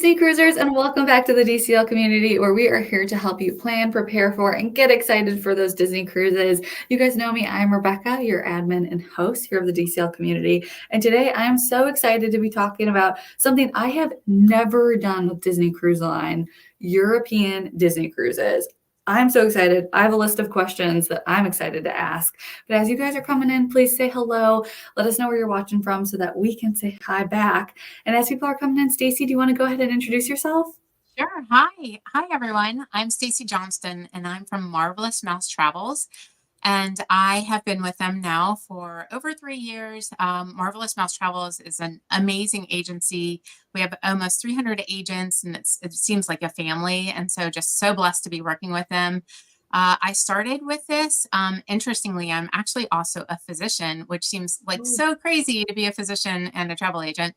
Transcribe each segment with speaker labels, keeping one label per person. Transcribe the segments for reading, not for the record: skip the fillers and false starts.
Speaker 1: Disney cruisers, and welcome back to the DCL community where we are here to help you plan, prepare for, and get excited for those Disney cruises. You guys know me. I'm Rebecca, your admin and host here of the DCL community. And today I am so excited to be talking about something I have never done with Disney Cruise Line, European Disney cruises. I'm so excited. I have a list of questions that I'm excited to ask. But as you guys are coming in, please say hello. Let us know where you're watching from so that we can say hi back. And as people are coming in, Stacy, do you want to go ahead and introduce yourself?
Speaker 2: Sure. Hi, everyone. I'm Stacy Johnston, and I'm from Marvelous Mouse Travels. And I have been with them now for over 3 years. Marvelous Mouse Travels is an amazing agency. We have almost 300 agents, and it seems like a family. And so just so blessed to be working with them. I started with this. Interestingly, I'm actually also a physician, which seems like so crazy to be a physician and a travel agent.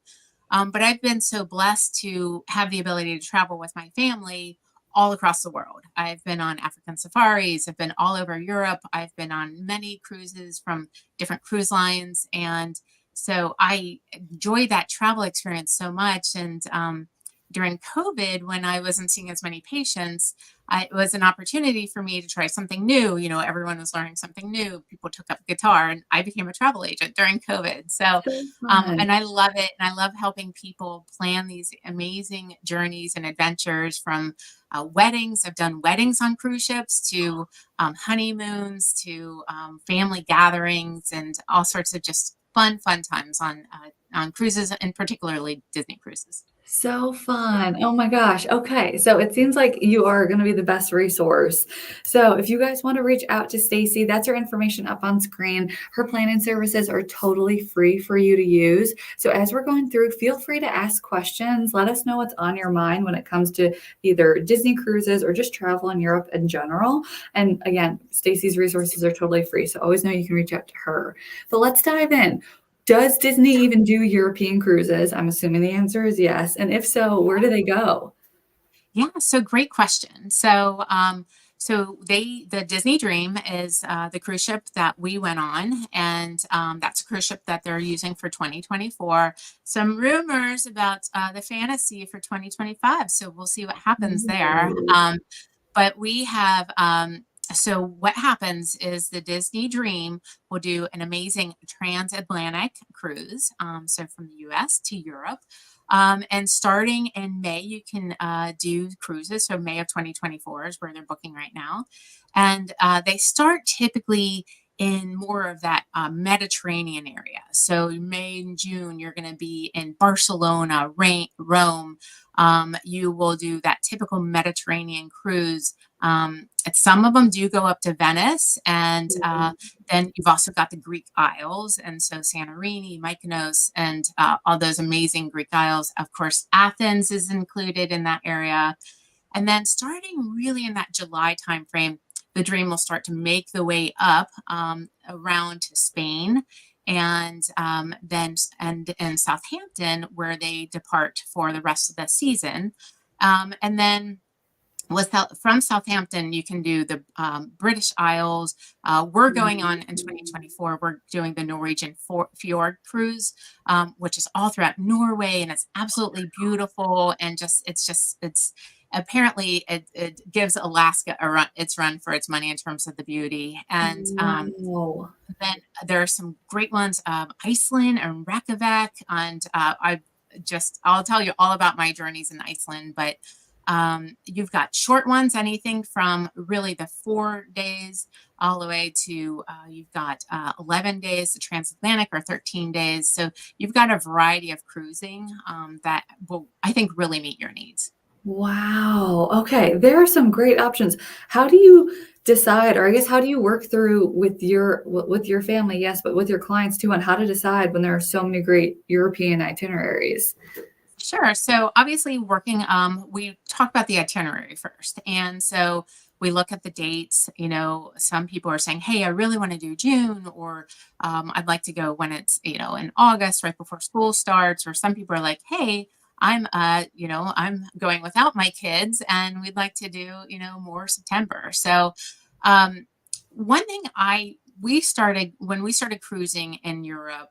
Speaker 2: But I've been so blessed to have the ability to travel with my family all across the world. I've been on African safaris. I've been all over Europe. I've been on many cruises from different cruise lines. And so I enjoy that travel experience so much. And during COVID, when I wasn't seeing as many patients, it was an opportunity for me to try something new. You know, everyone was learning something new. People took up guitar, and I became a travel agent during COVID. So,
Speaker 1: So fun.
Speaker 2: and I love it. And I love helping people plan these amazing journeys and adventures from weddings. I've done weddings on cruise ships to honeymoons to family gatherings and all sorts of just fun times on cruises, and particularly Disney cruises.
Speaker 1: So fun. Oh my gosh. Okay. So it seems like you are going to be the best resource. So if you guys want to reach out to Stacy, that's her information up on screen. Her planning services are totally free for you to use. So as we're going through, feel free to ask questions. Let us know what's on your mind when it comes to either Disney cruises or just travel in Europe in general. And again, Stacy's resources are totally free. So always know you can reach out to her. But let's dive in. Does Disney even do European cruises? I'm assuming the answer is yes. And if so, where do they go?
Speaker 2: Yeah, so great question. The Disney Dream is the cruise ship that we went on, and that's a cruise ship that they're using for 2024. Some rumors about the Fantasy for 2025, so we'll see what happens there.
Speaker 1: Ooh.
Speaker 2: But we have so what happens is the Disney Dream will do an amazing transatlantic cruise, so from the U.S. to Europe. And starting in May, you can do cruises. So May of 2024 is where they're booking right now. And they start typically in more of that Mediterranean area. So May and June, you're going to be in Barcelona, Rome. You will do that typical Mediterranean cruise. Some of them do go up to Venice, and then you've also got the Greek Isles, and so Santorini, Mykonos, and all those amazing Greek Isles. Of course, Athens is included in that area. And then starting really in that July timeframe, the Dream will start to make the way up around to Spain, and then and in Southampton, where they depart for the rest of the season. And then from Southampton, you can do the British Isles. We're going on in 2024. We're doing the Norwegian Fjord cruise, which is all throughout Norway, and it's absolutely beautiful. And it's apparently it gives Alaska its run for its money in terms of the beauty. And
Speaker 1: Wow.
Speaker 2: then there are some great ones, Iceland and Reykjavik, and I'll tell you all about my journeys in Iceland, but you've got short ones, anything from really the 4 days all the way to you've got 11 days to transatlantic, or 13 days. So you've got a variety of cruising that will, I think, really meet your needs.
Speaker 1: Wow. Okay. There are some great options. How do you decide, or I guess how do you work through with your family, yes, but with your clients too, on how to decide when there are so many great European itineraries?
Speaker 2: Sure. So obviously we talk about the itinerary first. And so we look at the dates. You know, some people are saying, hey, I really want to do June, or I'd like to go when it's, in August, right before school starts. Or some people are like, hey, I'm going without my kids, and we'd like to do, more September. So one thing we started when we started cruising in Europe,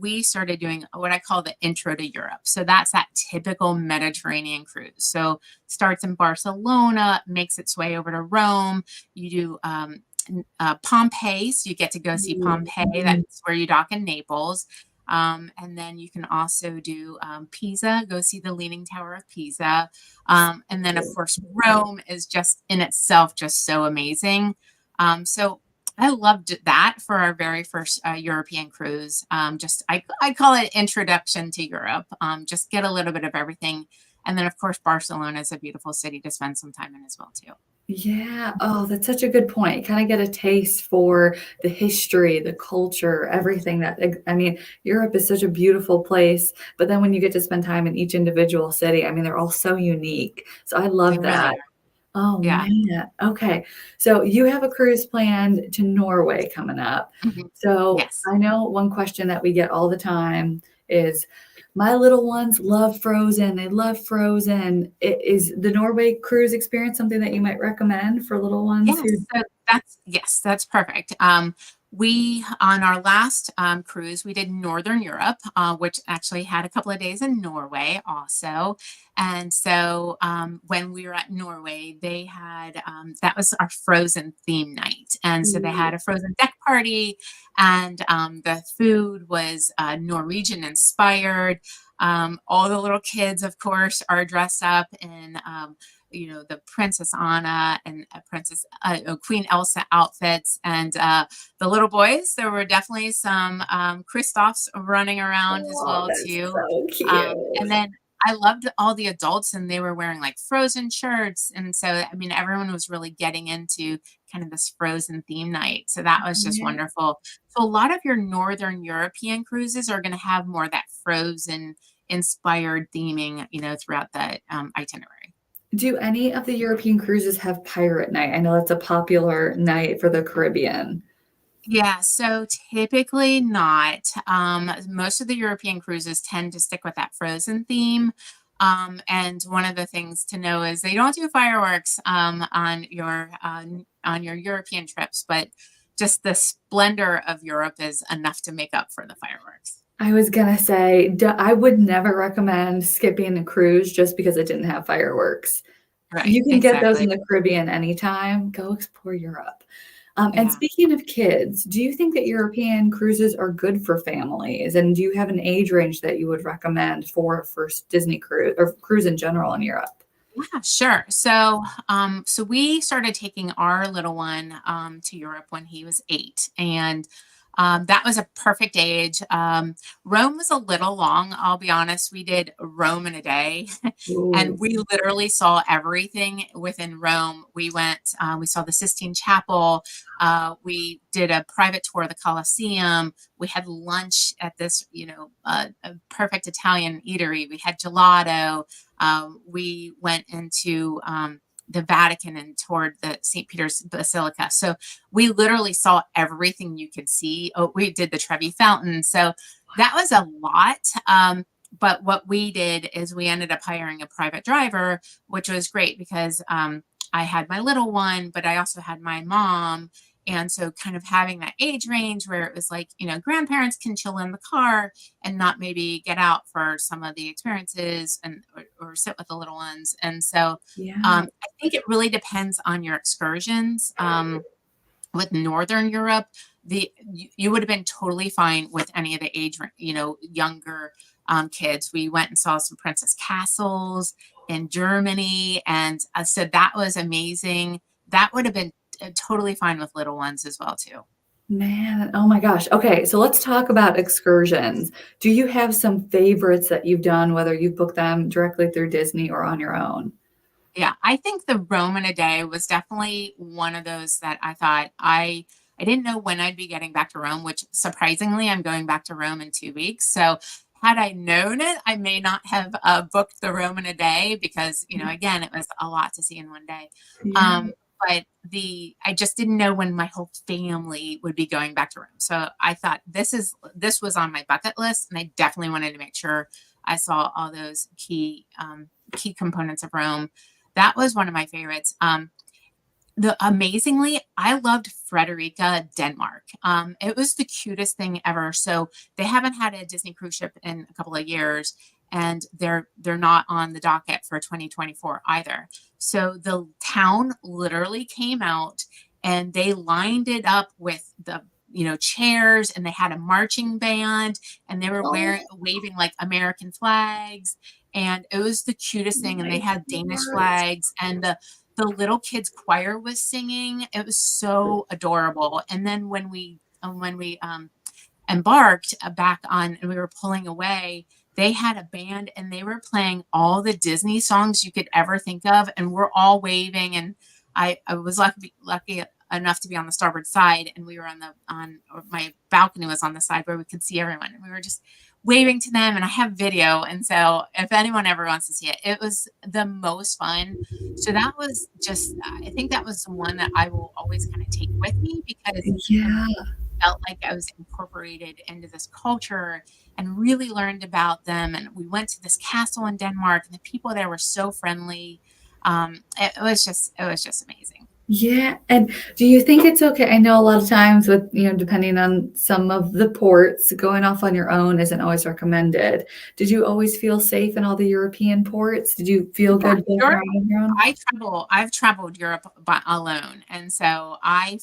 Speaker 2: we started doing what I call the intro to Europe. So that's that typical Mediterranean cruise. So starts in Barcelona, makes its way over to Rome. You do Pompeii, so you get to go see Pompeii.
Speaker 1: Mhm.
Speaker 2: That's where you dock in Naples. And then you can also do Pisa, go see the Leaning Tower of Pisa. And then, of course, Rome is just in itself just so amazing. So I loved that for our very first European cruise. I call it introduction to Europe. Just get a little bit of everything. And then, of course, Barcelona is a beautiful city to spend some time in as well, too.
Speaker 1: Yeah. Oh, that's such a good point. Kind of get a taste for the history, the culture, everything that, I mean, Europe is such a beautiful place. But then when you get to spend time in each individual city, I mean, they're all so unique. So I
Speaker 2: They
Speaker 1: love
Speaker 2: really
Speaker 1: that.
Speaker 2: are.
Speaker 1: Oh,
Speaker 2: Yeah.
Speaker 1: man. Okay. So you have a cruise planned to Norway coming up.
Speaker 2: Mhm.
Speaker 1: So
Speaker 2: Yes.
Speaker 1: I know one question that we get all the time is, my little ones love Frozen. They love Frozen. Is the Norway cruise experience something that you might recommend for little ones
Speaker 2: Yes,
Speaker 1: who?
Speaker 2: so that's perfect. We on our last cruise, we did Northern Europe, which actually had a couple of days in Norway also. And so when we were at Norway, they had that was our Frozen theme night, and so they had a Frozen deck party, and the food was Norwegian inspired. All the little kids, of course, are dressed up in the Princess Anna and Queen Elsa outfits, and the little boys. There were definitely some Kristoffs running around as
Speaker 1: Oh,
Speaker 2: well
Speaker 1: that's
Speaker 2: too.
Speaker 1: so
Speaker 2: And
Speaker 1: cute.
Speaker 2: then I loved all the adults, and they were wearing like Frozen shirts, and so I mean everyone was really getting into kind of this Frozen theme night. So that was just
Speaker 1: Yeah.
Speaker 2: wonderful. So a lot of your Northern European cruises are going to have more of that Frozen inspired theming, throughout the itinerary.
Speaker 1: Do any of the European cruises have Pirate Night? I know that's a popular night for the Caribbean.
Speaker 2: Yeah, so typically not. Most of the European cruises tend to stick with that Frozen theme. And one of the things to know is they don't do fireworks on your European trips, but just the splendor of Europe is enough to make up for the fireworks.
Speaker 1: I was gonna say, I would never recommend skipping a cruise just because it didn't have fireworks.
Speaker 2: Right,
Speaker 1: You can get those
Speaker 2: exactly.
Speaker 1: in the Caribbean anytime. Go explore Europe. And
Speaker 2: Yeah.
Speaker 1: speaking of kids, do you think that European cruises are good for families? And do you have an age range that you would recommend for a first Disney cruise or cruise in general in Europe?
Speaker 2: Yeah, sure. So we started taking our little one to Europe when he was 8, and that was a perfect age. Rome was a little long, I'll be honest. We did Rome in a day, and
Speaker 1: Ooh,
Speaker 2: we literally saw everything within Rome. We saw the Sistine Chapel. We did a private tour of the Colosseum. We had lunch at this, a perfect Italian eatery. We had gelato. We went into the Vatican and toured the St. Peter's Basilica. So we literally saw everything you could see. Oh, we did the Trevi Fountain. So that was a lot. But what we did is we ended up hiring a private driver, which was great because I had my little one, but I also had my mom. And so, kind of having that age range where it was like, grandparents can chill in the car and not maybe get out for some of the experiences or sit with the little ones. And so,
Speaker 1: yeah.
Speaker 2: I think it really depends on your excursions. With Northern Europe, you would have been totally fine with any of the younger kids. We went and saw some princess castles in Germany, and so that was amazing. That would have been totally fine with little ones as well too.
Speaker 1: Man, oh my gosh. Okay, so let's talk about excursions. Do you have some favorites that you've done, whether you've booked them directly through Disney or on your own?
Speaker 2: Yeah, I think the Rome in a day was definitely one of those that I thought I didn't know when I'd be getting back to Rome, which surprisingly I'm going back to Rome in 2 weeks. So had I known it, I may not have booked the Rome in a day because again it was a lot to see in one day.
Speaker 1: Yeah.
Speaker 2: Um, but I just didn't know when my whole family would be going back to Rome. So I thought this was on my bucket list, and I definitely wanted to make sure I saw all those key components of Rome. That was one of my favorites. Amazingly, I loved Frederica, Denmark. It was the cutest thing ever. So they haven't had a Disney cruise ship in a couple of years, and they're not on the docket for 2024 either. So the town literally came out and they lined it up with the chairs, and they had a marching band, and they were
Speaker 1: Oh
Speaker 2: waving like American flags, and it was the cutest thing. And they
Speaker 1: my
Speaker 2: had Danish
Speaker 1: gosh.
Speaker 2: flags, and the little kids choir was singing. It was so adorable. And then when we embarked back on and we were pulling away, they had a band and they were playing all the Disney songs you could ever think of, and we're all waving. And I was lucky enough to be on the starboard side, and we were on or my balcony was on the side where we could see everyone, and we were just waving to them. And I have video, and so if anyone ever wants to see it, it was the most fun. So that was just, I think that was the one that I will always kind of take with me, because I
Speaker 1: Yeah.
Speaker 2: felt like I was incorporated into this culture and really learned about them. And we went to this castle in Denmark, and the people there were so friendly. It was just amazing.
Speaker 1: Yeah, and do you think it's okay? I know a lot of times with, depending on some of the ports, going off on your own isn't always recommended. Did you always feel safe in all the European ports? Did you feel
Speaker 2: Yeah,
Speaker 1: good going
Speaker 2: Europe.
Speaker 1: around on your own?
Speaker 2: I've traveled Europe alone, and so I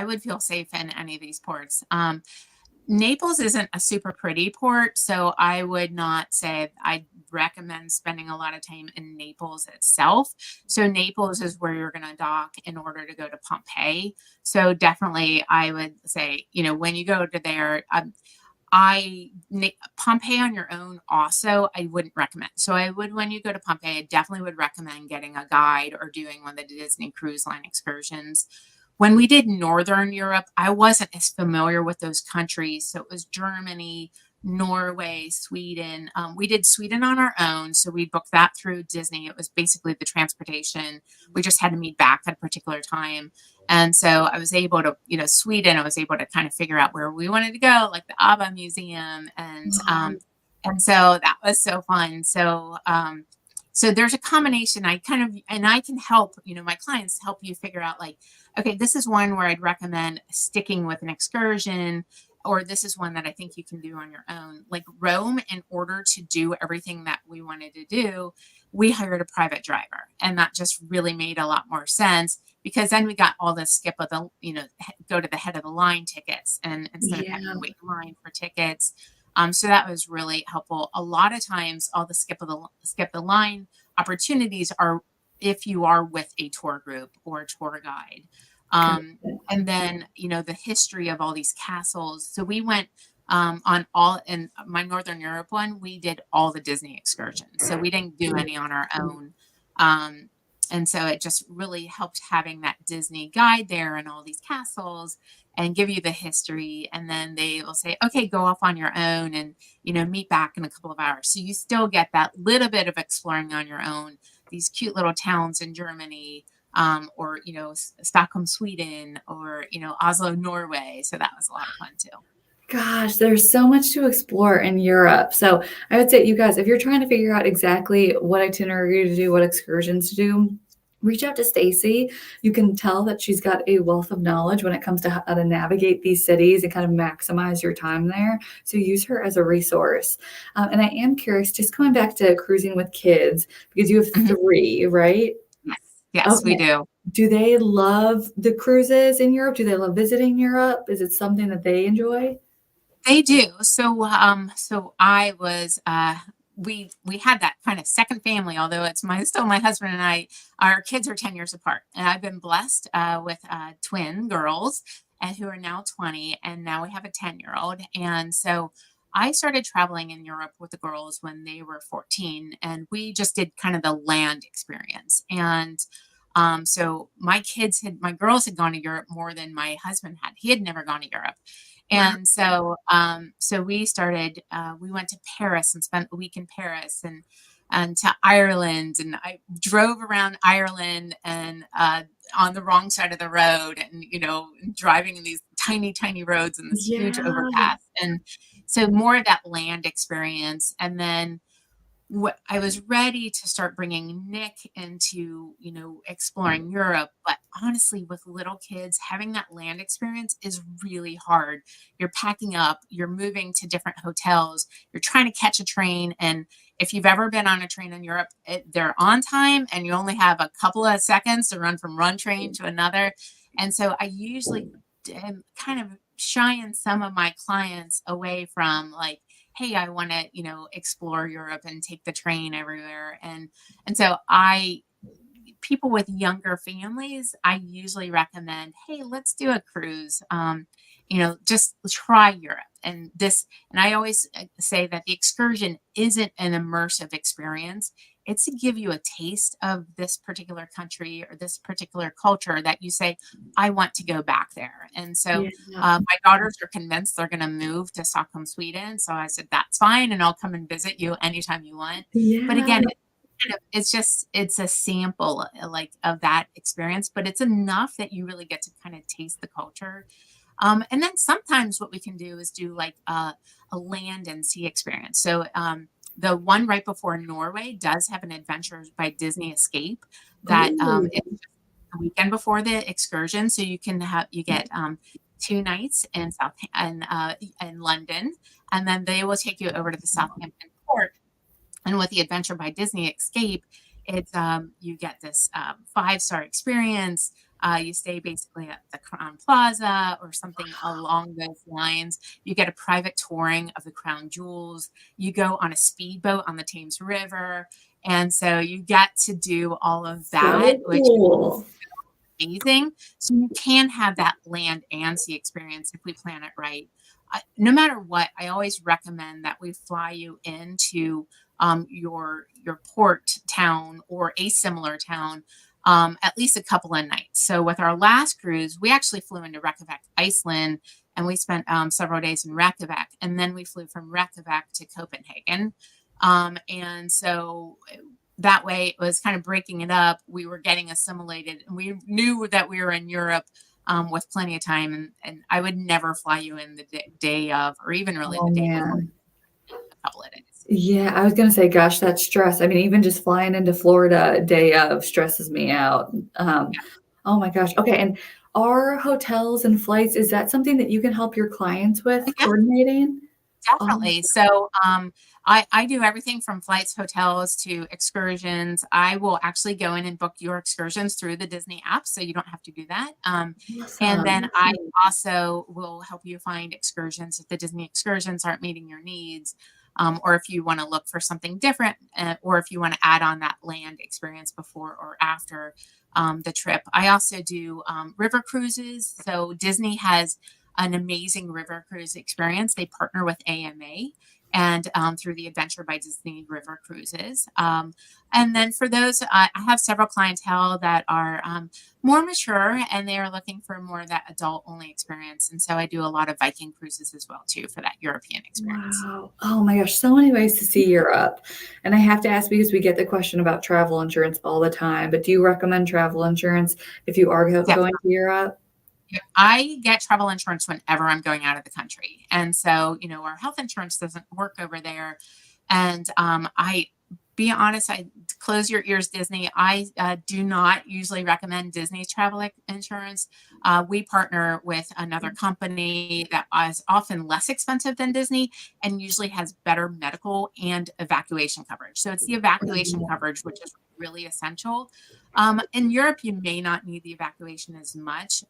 Speaker 2: would feel safe in any of these ports. Naples isn't a super pretty port, so I would not say I'd recommend spending a lot of time in Naples itself. So Naples is where you're going to dock in order to go to Pompeii. So definitely, I would say, when you go to there, Pompeii on your own also I wouldn't recommend. So I would, when you go to Pompeii, I definitely would recommend getting a guide or doing one of the Disney Cruise Line excursions. When we did Northern Europe, I wasn't as familiar with those countries. So it was Germany, Norway, Sweden. We did Sweden on our own. So we booked that through Disney. It was basically the transportation. We just had to meet back at a particular time. And so I was able to, Sweden, I was able to kind of figure out where we wanted to go, like the ABBA Museum. And so that was so fun. So there's a combination. And I can help, my clients help you figure out, like, okay, this is one where I'd recommend sticking with an excursion, or this is one that I think you can do on your own. Like Rome, in order to do everything that we wanted to do, we hired a private driver. And that just really made a lot more sense, because then we got all the skip of the, go to the head of the line tickets, and instead of having
Speaker 1: Yeah,
Speaker 2: to wait in line for tickets. So that was really helpful. A lot of times, all the skip the line opportunities are if you are with a tour group or a tour guide.
Speaker 1: good.
Speaker 2: And then, the history of all these castles. So we went on all, in my Northern Europe one, we did all the Disney excursions. So we didn't do any on our own. Um, and so it just really helped having that Disney guide there and all these castles and give you the history. And then they will say, okay, go off on your own and, meet back in a couple of hours. So you still get that little bit of exploring on your own, these cute little towns in Germany, or Stockholm, Sweden, or Oslo, Norway. So that was a lot of fun too.
Speaker 1: Gosh, there's so much to explore in Europe. So I would say, you guys, if you're trying to figure out exactly what itinerary to do, what excursions to do, reach out to Stacy. You can tell that she's got a wealth of knowledge when it comes to how to navigate these cities and kind of maximize your time there. So use her as a resource. And I am curious, just coming back to cruising with kids, because you have
Speaker 2: Mhm.
Speaker 1: three, right?
Speaker 2: Yes, yes, we
Speaker 1: Okay.
Speaker 2: do.
Speaker 1: Do they love the cruises in Europe? Do they love visiting Europe? Is it something that they enjoy?
Speaker 2: They do. So I was we had that kind of second family, although it's still my husband and I. Our kids are 10 years apart, and I've been blessed with twin girls, and who are now 20, and now we have a 10-year-old. And so I started traveling in Europe with the girls when they were 14, and we just did kind of the land experience. And so my girls had gone to Europe more than my husband had. He had never gone to Europe.
Speaker 1: Wow.
Speaker 2: And so we went to Paris and spent a week in Paris, and to Ireland. And I drove around Ireland, and on the wrong side of the road, and, driving in these tiny, tiny roads and this huge
Speaker 1: Yeah.
Speaker 2: overpass. And so more of that land experience. And then what I was ready to start bringing Nick into, exploring Europe. But honestly, with little kids, having that land experience is really hard. You're packing up, you're moving to different hotels, you're trying to catch a train. And if you've ever been on a train in Europe, they're on time and you only have a couple of seconds to run from one train to another. And so I usually am kind of shying some of my clients away from like, hey, I want to, explore Europe and take the train everywhere. And so people with younger families, I usually recommend, hey, let's do a cruise. Just try Europe. And I always say that the excursion isn't an immersive experience. It's to give you a taste of this particular country or this particular culture that you say, I want to go back there. And so
Speaker 1: Yeah.
Speaker 2: my daughters are convinced they're going to move to Stockholm, Sweden. So I said, that's fine. And I'll come and visit you anytime you want. But
Speaker 1: Yeah.
Speaker 2: again, it's a sample like of that experience, but it's enough that you really get to kind of taste the culture. And then sometimes what we can do is do like a land and sea experience. So the one right before Norway does have an Adventures by Disney Escape that
Speaker 1: Ooh.
Speaker 2: it's just the weekend before the excursion. So you get 2 nights in in London, and then they will take you over to the Southampton port. And with the Adventure by Disney Escape, it's you get this 5-star experience. You stay basically at the Crown Plaza or something along those lines. You get a private touring of the Crown Jewels. You go on a speedboat on the Thames River. And so you get to do all of that,
Speaker 1: So
Speaker 2: which
Speaker 1: cool.
Speaker 2: amazing. So you can have that land and sea experience if we plan it right. No matter what, I always recommend that we fly you into your port town or a similar town at least a couple of nights. So with our last cruise, we actually flew into Reykjavik, Iceland, and we spent several days in Reykjavik, and then we flew from Reykjavik to Copenhagen. And so that way it was kind of breaking it up. We were getting assimilated and we knew that we were in Europe with plenty of time. And I would never fly you in the day of, or even really
Speaker 1: Oh
Speaker 2: the day before,
Speaker 1: man.
Speaker 2: a couple of days.
Speaker 1: Yeah, I was gonna say, gosh, that stress. I mean, even just flying into Florida a day of stresses me out. Oh my gosh. Okay, and are hotels and flights, is that something that you can help your clients with
Speaker 2: Yeah,
Speaker 1: coordinating? Oh,
Speaker 2: definitely. So I do everything from flights, hotels to excursions. I will actually go in and book your excursions through the Disney app, so you don't have to do that. And then
Speaker 1: awesome.
Speaker 2: I also will help you find excursions if the Disney excursions aren't meeting your needs. Or if you want to look for something different, or if you want to add on that land experience before or after the trip. I also do river cruises. So Disney has an amazing river cruise experience. They partner with AMA and through the Adventure by Disney River Cruises. And then for those, I have several clientele that are more mature and they are looking for more of that adult only experience. And so I do a lot of Viking cruises as well too for that European experience.
Speaker 1: Wow. Oh my gosh, so many ways to see Europe. And I have to ask because we get the question about travel insurance all the time, but do you recommend travel insurance if you are going to Europe?
Speaker 2: I get travel insurance whenever I'm going out of the country. And so, our health insurance doesn't work over there. And I be honest, I close your ears, Disney. I do not usually recommend Disney's travel insurance. We partner with another company that is often less expensive than Disney and usually has better medical and evacuation coverage. So it's the evacuation coverage, which is really essential. In Europe, you may not need the evacuation as much,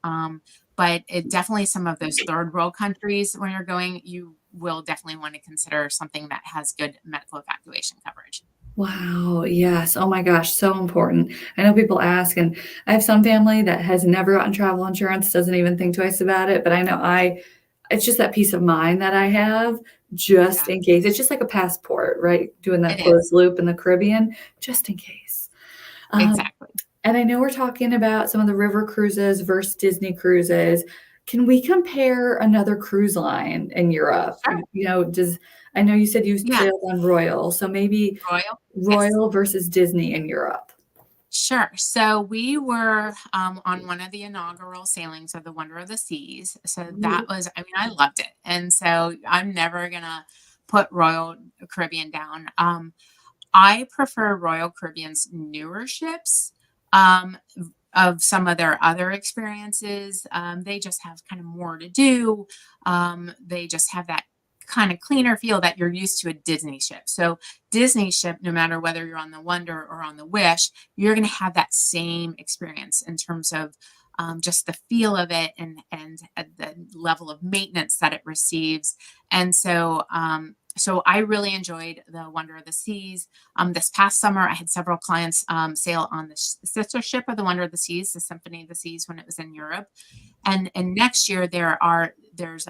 Speaker 2: but it definitely some of those third world countries when you're going, you will definitely want to consider something that has good medical evacuation coverage.
Speaker 1: Wow, yes. Oh my gosh, so important. I know people ask, and I have some family that has never gotten travel insurance, doesn't even think twice about it, but I know it's just that peace of mind that I have just
Speaker 2: Yeah,
Speaker 1: in case. It's just like a passport, right? Doing that
Speaker 2: it
Speaker 1: closed
Speaker 2: is.
Speaker 1: loop in the Caribbean, just in case. Um,
Speaker 2: Exactly.
Speaker 1: and I know we're talking about some of the river cruises versus Disney cruises. Can we compare another cruise line in Europe?
Speaker 2: Sure.
Speaker 1: I know you said you
Speaker 2: Yeah.
Speaker 1: sailed on Royal, so maybe
Speaker 2: Royal. Yes.
Speaker 1: Royal versus Disney in Europe.
Speaker 2: Sure. So we were on one of the inaugural sailings of the Wonder of the Seas. So that
Speaker 1: Ooh,
Speaker 2: was, I mean, I loved it. And so I'm never going to put Royal Caribbean down. I prefer Royal Caribbean's newer ships. Um, of some of their other experiences. They just have kind of more to do. They just have that kind of cleaner feel that you're used to a Disney ship. So Disney ship, no matter whether you're on the Wonder or on the Wish, you're going to have that same experience in terms of just the feel of it and the level of maintenance that it receives. And so I really enjoyed the Wonder of the Seas. This past summer, I had several clients sail on the sister ship of the Wonder of the Seas, the Symphony of the Seas, when it was in Europe. And next year there's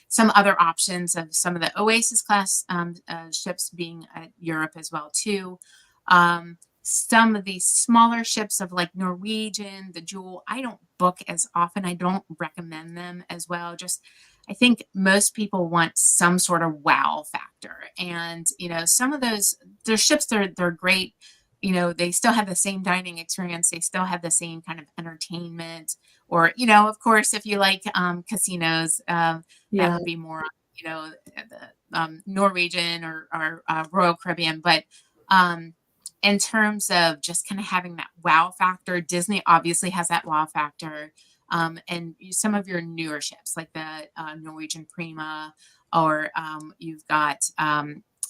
Speaker 2: some other options of some of the Oasis class ships being at Europe as well too. Some of these smaller ships of like Norwegian, the Jewel, I don't book as often. I don't recommend them as well. Just I think most people want some sort of wow factor. And, some of those, their ships, they're great. They still have the same dining experience. They still have the same kind of entertainment. Or, of course, if you like casinos, that
Speaker 1: Yeah.
Speaker 2: would be more, the Norwegian or Royal Caribbean. But in terms of just kind of having that wow factor, Disney obviously has that wow factor. And some of your newer ships, like the Norwegian Prima, or you've got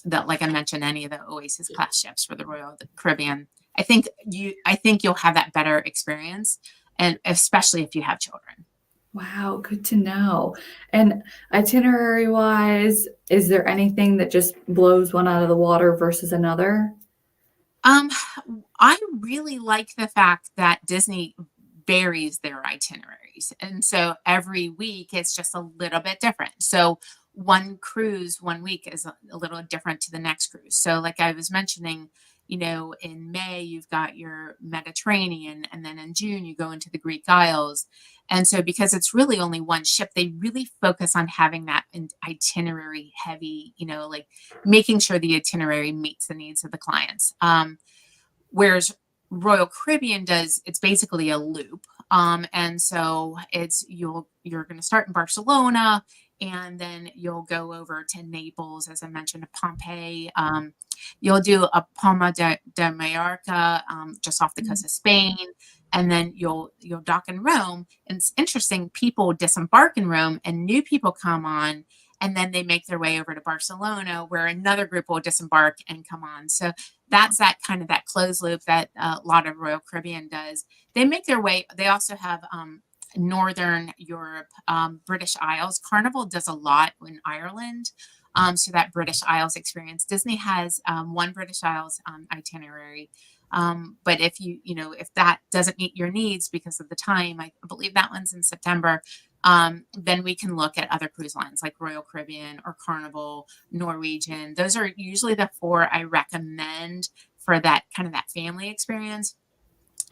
Speaker 2: that, like I mentioned, any of the Oasis class ships for the Royal Caribbean. I think you'll have that better experience, and especially if you have children.
Speaker 1: Wow, good to know. And itinerary wise, is there anything that just blows one out of the water versus another?
Speaker 2: Um, I really like the fact that Disney varies their itineraries. And so every week it's just a little bit different. So one cruise one week is a little different to the next cruise. So, like I was mentioning, in May you've got your Mediterranean, and then in June you go into the Greek Isles. And so, because it's really only one ship, they really focus on having that itinerary heavy, like making sure the itinerary meets the needs of the clients. Whereas Royal Caribbean does, it's basically a loop. And so you're going to start in Barcelona, and then you'll go over to Naples, as I mentioned, to Pompeii. You'll do a Palma de Mallorca, just off the coast of Spain, and then you'll dock in Rome. And it's interesting, people disembark in Rome, and new people come on, and then they make their way over to Barcelona, where another group will disembark and come on. So that's that kind of that closed loop that a lot of Royal Caribbean does. They make their way. They also have Northern Europe, British Isles. Carnival does a lot in Ireland. So that British Isles experience. Disney has one British Isles itinerary. But if that doesn't meet your needs because of the time, I believe that one's in September, then we can look at other cruise lines like Royal Caribbean or Carnival, Norwegian. Those are usually the four I recommend for that kind of that family experience.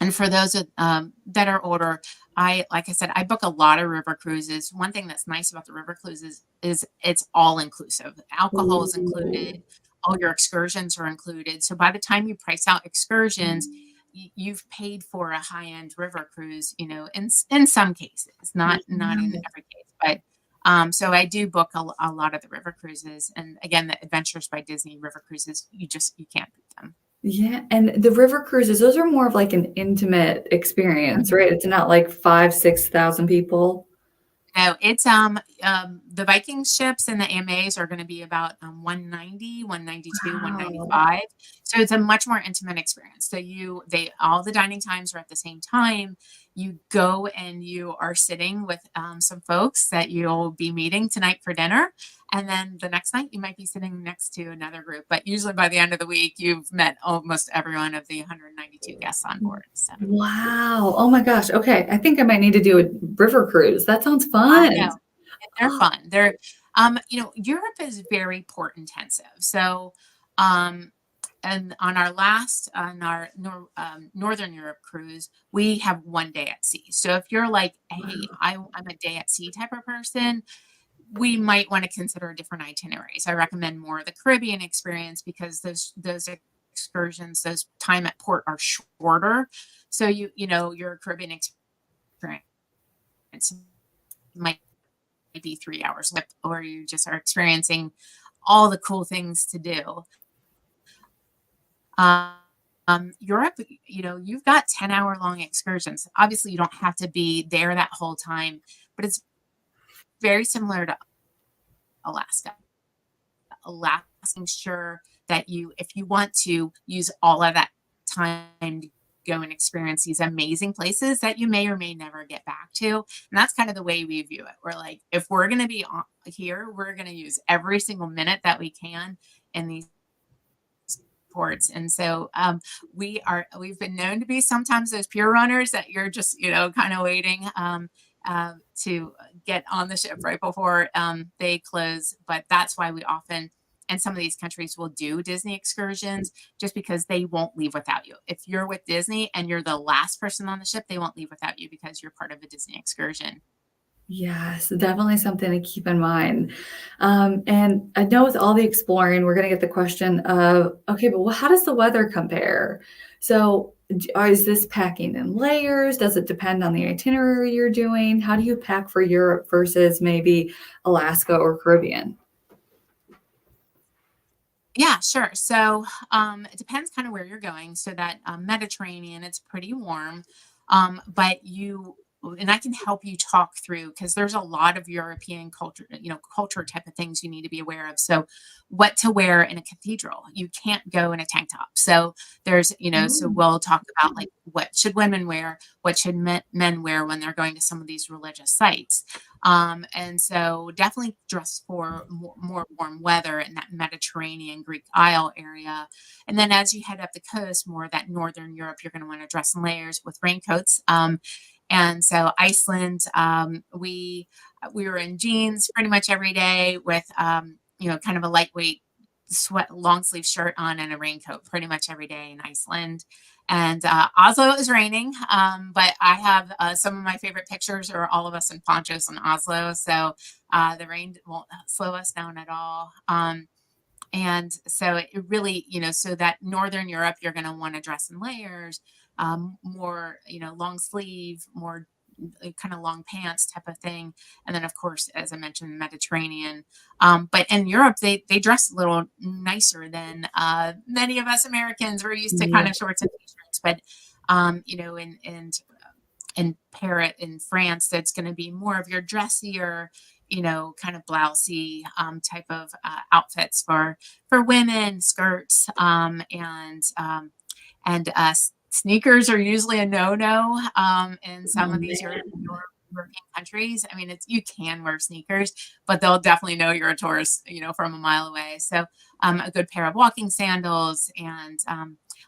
Speaker 2: And for those that are older, like I said, I book a lot of river cruises. One thing that's nice about the river cruises is it's all inclusive. Alcohol is included.
Speaker 1: Ooh.
Speaker 2: All your excursions are included. So by the time you price out excursions, you've paid for a high-end river cruise. In some cases, not in
Speaker 1: Yeah.
Speaker 2: every case, but so I do book a lot of the river cruises. And again, the Adventures by Disney river cruises, you can't beat them.
Speaker 1: Yeah, and the river cruises, those are more of like an intimate experience, right? It's not like 5, 6,000 people.
Speaker 2: No, it's the Viking ships and the AMAs are going to be about 190, 192,
Speaker 1: Wow.
Speaker 2: 195. So it's a much more intimate experience. So they all the dining times are at the same time. You go and you are sitting with some folks that you'll be meeting tonight for dinner. And then the next night you might be sitting next to another group. But usually by the end of the week, you've met almost everyone of the 192 guests on board. So
Speaker 1: Wow. Oh my gosh. Okay. I think I might need to do a river cruise. That sounds
Speaker 2: I
Speaker 1: fun.
Speaker 2: know. They're fun. Europe is very port intensive. So, um, and on our Northern Europe cruise, we have 1 day at sea. So if you're like, hey, I'm a day at sea type of person, we might want to consider different itineraries. I recommend more of the Caribbean experience because those excursions, those time at port are shorter. So your Caribbean experience might be 3 hours, or you just are experiencing all the cool things to do. Europe, you've got 10-hour long excursions. Obviously, you don't have to be there that whole time, but it's very similar to Alaska. Making sure that if you want to use all of that time to go and experience these amazing places that you may or may never get back to. And that's kind of the way we view it. We're like, if we're going to be here, we're going to use every single minute that we can in these ports. And so we've been known to be sometimes those pure runners that you're just, kind of waiting to get on the ship right before they close. But that's why we often, and some of these countries will do Disney excursions just because they won't leave without you. If you're with Disney and you're the last person on the ship, they won't leave without you because you're part of a Disney excursion.
Speaker 1: Yes, definitely something to keep in mind. And I know with all the exploring, we're going to get the question of, okay, but how does the weather compare? So, is this packing in layers? Does it depend on the itinerary you're doing? How do you pack for Europe versus maybe Alaska or Caribbean?
Speaker 2: Yeah, sure. So it depends kind of where you're going. So that Mediterranean, it's pretty warm, but and I can help you talk through because there's a lot of European culture, culture type of things you need to be aware of. So what to wear in a cathedral? You can't go in a tank top. So so
Speaker 1: Oh,
Speaker 2: we'll talk about like what should women wear, what should men wear when they're going to some of these religious sites. And so definitely dress for more warm weather in that Mediterranean Greek Isle area. And then as you head up the coast, more that Northern Europe, you're going to want to dress in layers with raincoats. And so Iceland, we were in jeans pretty much every day with, kind of a lightweight sweat long sleeve shirt on and a raincoat pretty much every day in Iceland. And Oslo is raining, but I have some of my favorite pictures are all of us in ponchos in Oslo. So the rain won't slow us down at all. And so it really, so that Northern Europe, you're going to want to dress in layers, more, long sleeve, more kind of long pants type of thing. And then, of course, as I mentioned, Mediterranean. But in Europe, they dress a little nicer than many of us Americans. We're used to kind
Speaker 1: yeah.
Speaker 2: of shorts and t-shirts, but in Paris, in France, that's going to be more of your dressier, kind of blousey type of outfits for women, skirts, and sneakers are usually a no-no in some
Speaker 1: Oh,
Speaker 2: of these
Speaker 1: man.
Speaker 2: European countries. I mean, you can wear sneakers, but they'll definitely know you're a tourist, from a mile away. So a good pair of walking sandals and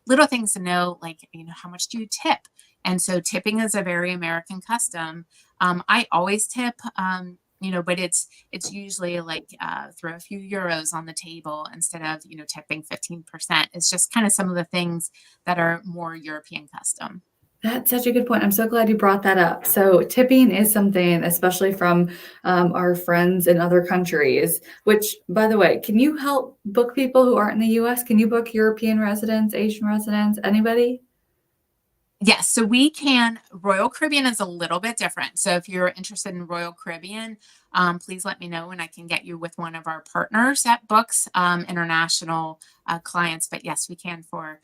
Speaker 2: little things to know, like, how much do you tip? And so tipping is a very American custom. I always tip, but it's usually like throw a few euros on the table instead of tipping 15%. It's just kind of some of the things that are more European custom.
Speaker 1: That's such a good point. I'm so glad you brought that up. So, tipping is something, especially from our friends in other countries, which, by the way, can you help book people who aren't in the US? Can you book European residents, Asian residents, anybody?
Speaker 2: Yes, so we can. Royal Caribbean is a little bit different. So if you're interested in Royal Caribbean, please let me know and I can get you with one of our partners that books international clients. But yes, we can for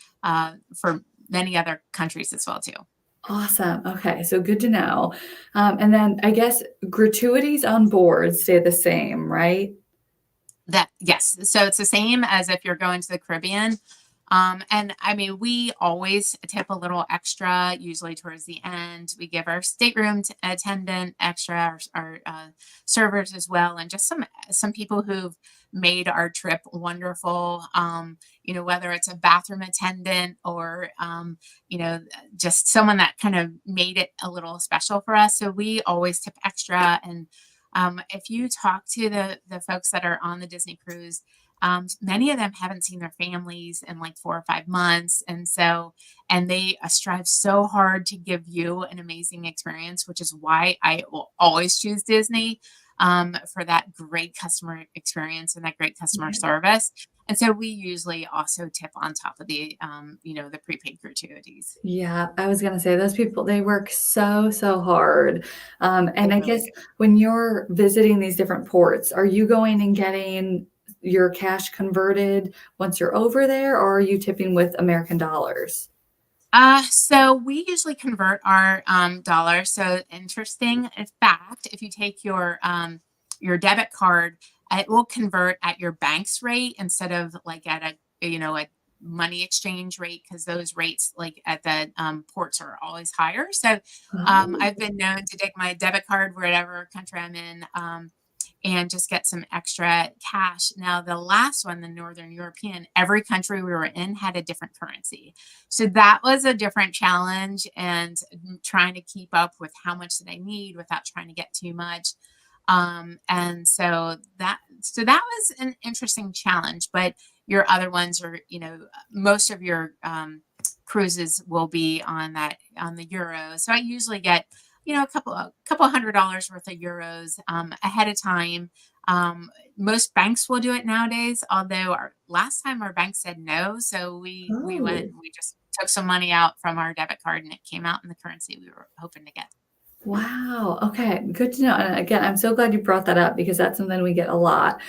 Speaker 2: many other countries as well too.
Speaker 1: Awesome. Okay, so good to know. And then I guess gratuities on board stay the same, right?
Speaker 2: Yes, so it's the same as if you're going to the Caribbean. And I mean, we always tip a little extra, usually towards the end. We give our stateroom attendant extra, our servers as well, and just some people who've made our trip wonderful. Whether it's a bathroom attendant or just someone that kind of made it a little special for us. So we always tip extra. And if you talk to the folks that are on the Disney cruise, many of them haven't seen their families in like 4 or 5 months. And they strive so hard to give you an amazing experience, which is why I will always choose Disney for that great customer experience and that great customer service. And so we usually also tip on top of the prepaid gratuities.
Speaker 1: Yeah, I was gonna say those people, they work so, so hard.
Speaker 2: They
Speaker 1: And I
Speaker 2: really
Speaker 1: guess
Speaker 2: do.
Speaker 1: when you're visiting these different ports, are you going and getting your cash converted once you're over there, or are you tipping with American dollars?
Speaker 2: So we usually convert our dollars. So interesting fact, if you take your debit card, it will convert at your bank's rate instead of like at a money exchange rate, because those rates like at the ports are always higher. So
Speaker 1: Oh,
Speaker 2: I've been known to take my debit card wherever country I'm in. And just get some extra cash. Now, the last one, the Northern European, every country we were in had a different currency. So that was a different challenge, and trying to keep up with how much did I need without trying to get too much. And so that was an interesting challenge. But your other ones are, most of your cruises will be on the euro. So I usually get a couple $100 worth of euros ahead of time. Most banks will do it nowadays, although last time our bank said no, so we went
Speaker 1: oh.
Speaker 2: and we just took some money out from our debit card, and it came out in the currency we were hoping to get.
Speaker 1: Wow. Okay. Good to know. And again, I'm so glad you brought that up because that's something we get a lot.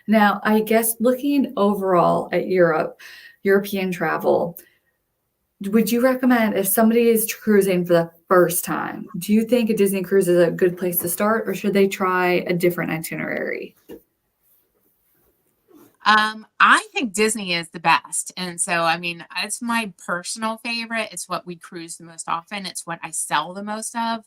Speaker 1: Now, I guess looking overall at European travel, would you recommend if somebody is cruising for the first time, do you think a Disney cruise is a good place to start, or should they try a different itinerary?
Speaker 2: I think Disney is the best. And so, I mean, it's my personal favorite. It's what we cruise the most often. It's what I sell the most of.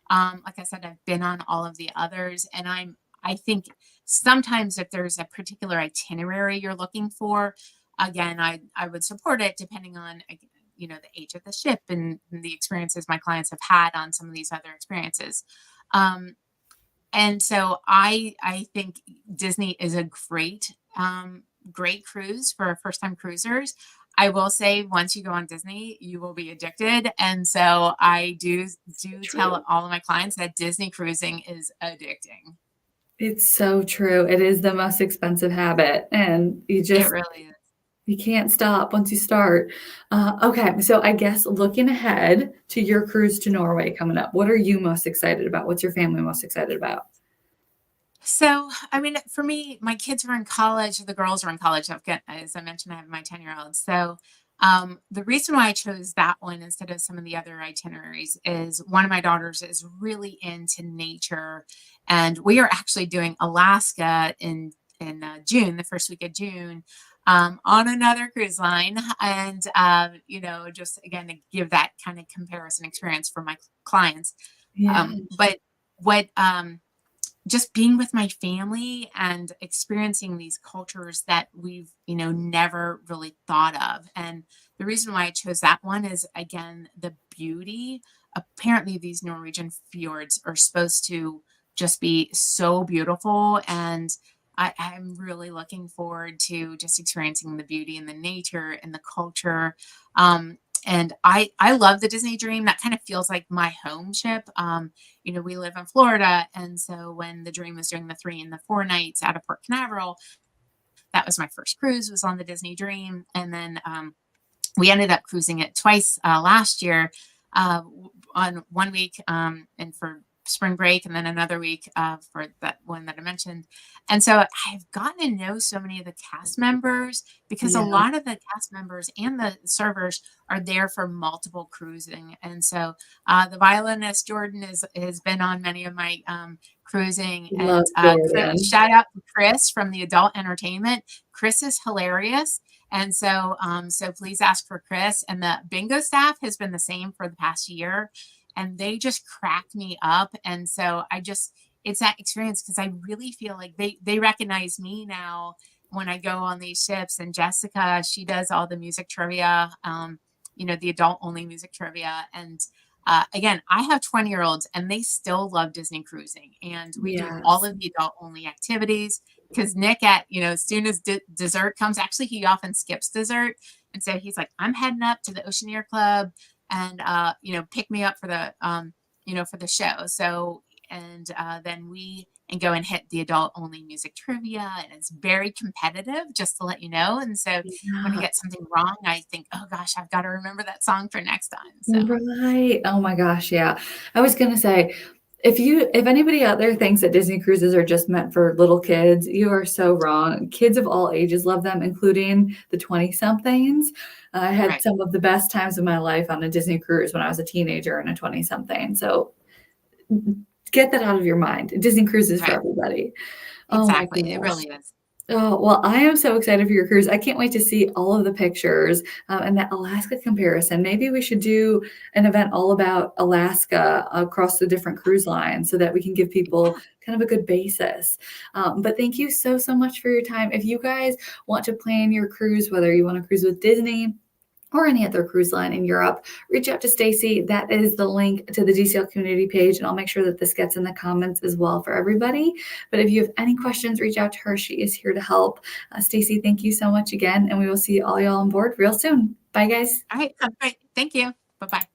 Speaker 2: Like I said, I've been on all of the others, and I think sometimes if there's a particular itinerary you're looking for, again, I would support it depending on, the age of the ship and the experiences my clients have had on some of these other experiences. Um, and so I think Disney is a great cruise for first time cruisers. I will say once you go on Disney, you will be addicted. And so I do
Speaker 1: True.
Speaker 2: tell all of my clients that Disney cruising is addicting.
Speaker 1: It's so true. It is the most expensive habit, and
Speaker 2: It really is.
Speaker 1: you can't stop once you start. Okay, so I guess looking ahead to your cruise to Norway coming up, what are you most excited about? What's your family most excited about?
Speaker 2: So, I mean, for me, my kids are in college. The girls are in college. As I mentioned, I have my 10-year-old. So, the reason why I chose that one instead of some of the other itineraries is one of my daughters is really into nature, and we are actually doing Alaska in June, the first week of June, on another cruise line, and just again to give that kind of comparison experience for my clients.
Speaker 1: Yeah,
Speaker 2: But what just being with my family and experiencing these cultures that we've never really thought of. And the reason why I chose that one is, again, the beauty. Apparently these Norwegian fjords are supposed to just be so beautiful, and I'm really looking forward to just experiencing the beauty and the nature and the culture. And I love the Disney Dream. That kind of feels like my home ship. We live in Florida, and so when the Dream was doing the 3 and the 4 nights out of Port Canaveral, that was my first cruise, was on the Disney Dream. And then we ended up cruising it twice last year, on one week and for spring break, and then another week for that one that I mentioned. And so I've gotten to know so many of the cast members, because a
Speaker 1: yeah,
Speaker 2: lot of the cast members and the servers are there for multiple cruising. And so the violinist Jordan has been on many of my cruising.
Speaker 1: love
Speaker 2: And
Speaker 1: Jordan.
Speaker 2: shout out to Chris from the adult entertainment. Chris is hilarious. And so please ask for Chris. And the bingo staff has been the same for the past year, and they just crack me up. And so it's that experience, because I really feel like they recognize me now when I go on these ships. And Jessica, she does all the music trivia, the adult only music trivia. And again, I have 20-year-olds, and they still love Disney cruising, and we do all
Speaker 1: Yes,
Speaker 2: of the adult only activities. Because Nick, as soon as dessert comes, actually he often skips dessert, and so he's like, I'm heading up to the Oceaneer Club, and pick me up for the show. So, and then we and go and hit the adult only music trivia, and it's very competitive, just to let you know. And so when I
Speaker 1: yeah.
Speaker 2: get something wrong, I think, oh gosh, I've got to remember that song for next time. So
Speaker 1: Right. Oh my gosh, yeah. I was gonna say, If anybody out there thinks that Disney cruises are just meant for little kids, you are so wrong. Kids of all ages love them, including the 20-somethings. I had
Speaker 2: Right,
Speaker 1: some of the best times of my life on a Disney cruise when I was a teenager and a 20-something. So get that out of your mind. Disney cruises for
Speaker 2: right.
Speaker 1: everybody. Oh my
Speaker 2: Exactly. It
Speaker 1: gosh.
Speaker 2: really is.
Speaker 1: Oh, well, I am so excited for your cruise. I can't wait to see all of the pictures and that Alaska comparison. Maybe we should do an event all about Alaska across the different cruise lines so that we can give people
Speaker 2: Yeah.
Speaker 1: kind of a good basis. But thank you so, so much for your time. If you guys want to plan your cruise, whether you want to cruise with Disney, or any other cruise line in Europe, reach out to Stacy. That is the link to the DCL community page, and I'll make sure that this gets in the comments as well for everybody. But if you have any questions, reach out to her. She is here to help. Stacy, thank you so much again, and we will see all y'all on board real soon. Bye, guys.
Speaker 2: All right. Sounds great. Thank you. Bye bye.